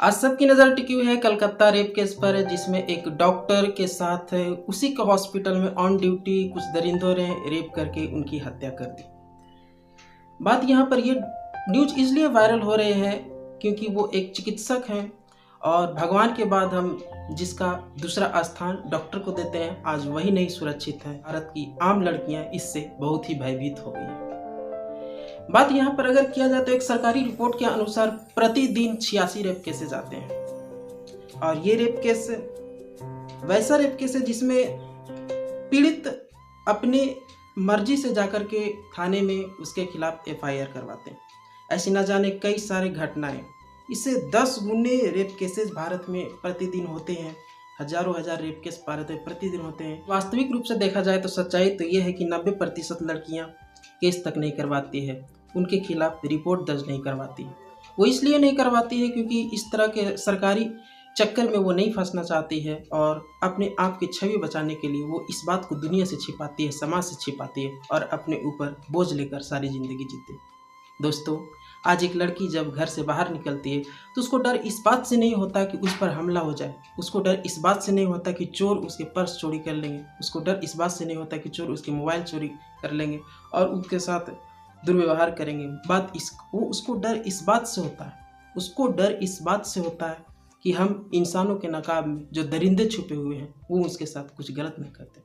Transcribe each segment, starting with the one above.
आज सबकी नज़र टिकी हुई है कलकत्ता रेप केस पर, जिसमें एक डॉक्टर के साथ उसी के हॉस्पिटल में ऑन ड्यूटी कुछ दरिंदों ने रेप करके उनकी हत्या कर दी। बात यहाँ पर ये न्यूज इसलिए वायरल हो रहे हैं क्योंकि वो एक चिकित्सक हैं और भगवान के बाद हम जिसका दूसरा स्थान डॉक्टर को देते हैं, आज वही नहीं सुरक्षित है। भारत की आम लड़कियां इससे बहुत ही भयभीत हो गई हैं। बात यहाँ पर अगर किया जाए तो एक सरकारी रिपोर्ट के अनुसार प्रतिदिन 86 रेप केसेस आते हैं और ये रेप केस वैसा रेप केस है जिसमें पीड़ित अपनी मर्जी से जाकर के थाने में उसके खिलाफ FIR करवाते हैं। ऐसी न जाने कई सारे घटनाएं, इससे 10 गुने रेप केसेस भारत में प्रतिदिन होते हैं। हजारों रेप केस भारत में प्रतिदिन होते हैं। वास्तविक रूप से देखा जाए तो सच्चाई तो ये है कि 90% लड़कियां केस तक नहीं करवाती है, उनके खिलाफ रिपोर्ट दर्ज नहीं करवाती। वो इसलिए नहीं करवाती है क्योंकि इस तरह के सरकारी चक्कर में वो नहीं फंसना चाहती है और अपने आप की छवि बचाने के लिए वो इस बात को दुनिया से छिपाती है, समाज से छिपाती है और अपने ऊपर बोझ लेकर सारी ज़िंदगी जीते। दोस्तों, आज एक लड़की जब घर से बाहर निकलती है तो उसको डर इस बात से नहीं होता कि उस पर हमला हो जाए, उसको डर इस बात से नहीं होता कि चोर उसके पर्स चोरी कर लेंगे, उसको डर इस बात से नहीं होता कि चोर उसके मोबाइल चोरी कर लेंगे और उसके साथ दुर्व्यवहार करेंगे। उसको डर इस बात से होता है, उसको डर इस बात से होता है कि हम इंसानों के नकाब में जो दरिंदे छुपे हुए हैं वो उसके साथ कुछ गलत नहीं करते।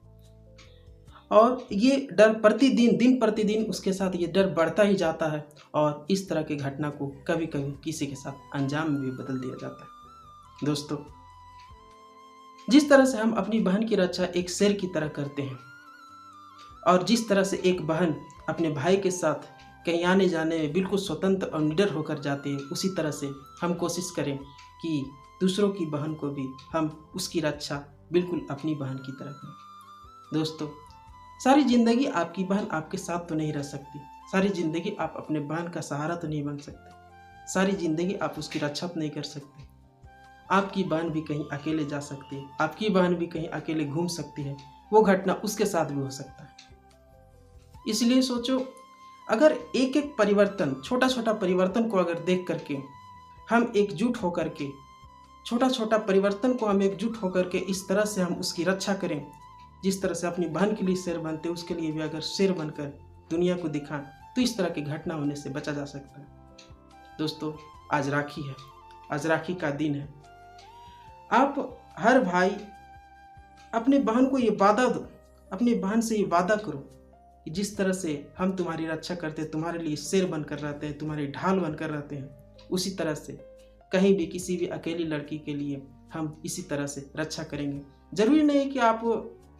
और ये डर दिन प्रतिदिन उसके साथ ये डर बढ़ता ही जाता है और इस तरह की घटना को कभी कभी किसी के साथ अंजाम में भी बदल दिया जाता है। दोस्तों, जिस तरह से हम अपनी बहन की रक्षा एक शेर की तरह करते हैं और जिस तरह से एक बहन अपने भाई के साथ कहीं आने जाने में बिल्कुल स्वतंत्र और निडर होकर जाती है, उसी तरह से हम कोशिश करें कि दूसरों की बहन को भी हम उसकी रक्षा बिल्कुल अपनी बहन की तरह करें। दोस्तों, सारी ज़िंदगी आपकी बहन आपके साथ तो नहीं रह सकती, सारी ज़िंदगी आप अपने बहन का सहारा तो नहीं बन सकते, सारी ज़िंदगी आप उसकी रक्षा तो नहीं कर सकते। आपकी बहन भी कहीं अकेले जा सकती है, आपकी बहन भी कहीं अकेले घूम सकती है, वो घटना उसके साथ भी हो सकता है। इसलिए सोचो, अगर एक एक परिवर्तन, छोटा छोटा परिवर्तन को अगर देख करके हम एकजुट होकर के, छोटा छोटा परिवर्तन को हम एकजुट होकर के इस तरह से हम उसकी रक्षा करें, जिस तरह से अपनी बहन के लिए शेर बनते उसके लिए भी अगर शेर बनकर दुनिया को दिखाएं, तो इस तरह की घटना होने से बचा जा सकता है। दोस्तों, आज राखी है, आज राखी का दिन है। आप हर भाई अपने बहन को ये वादा दो, अपनी बहन से ये वादा करो कि जिस तरह से हम तुम्हारी रक्षा करते हैं, तुम्हारे लिए शेर बनकर रहते हैं, तुम्हारी ढाल बनकर रहते हैं, उसी तरह से कहीं भी किसी भी अकेली लड़की के लिए हम इसी तरह से रक्षा करेंगे। जरूरी नहीं है कि आप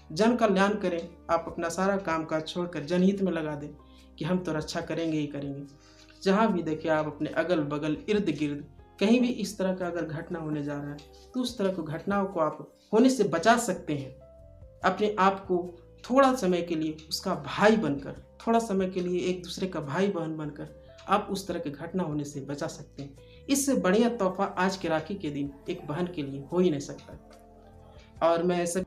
जन कल्याण करें, आप अपना सारा काम काज छोड़कर जनहित में लगा दें कि हम तो रक्षा करेंगे ही करेंगे। जहाँ भी देखें आप अपने अगल बगल इर्द गिर्द कहीं भी इस तरह का अगर घटना होने जा रहा है तो उस तरह की घटनाओं को आप होने से बचा सकते हैं। अपने आप को थोड़ा समय के लिए उसका भाई बनकर, थोड़ा समय के लिए एक दूसरे का भाई बहन बनकर आप उस तरह की घटना होने से बचा सकते हैं। इससे बढ़िया तोहफा आज के राखी के दिन एक बहन के लिए हो ही नहीं सकता। और मैं ऐसा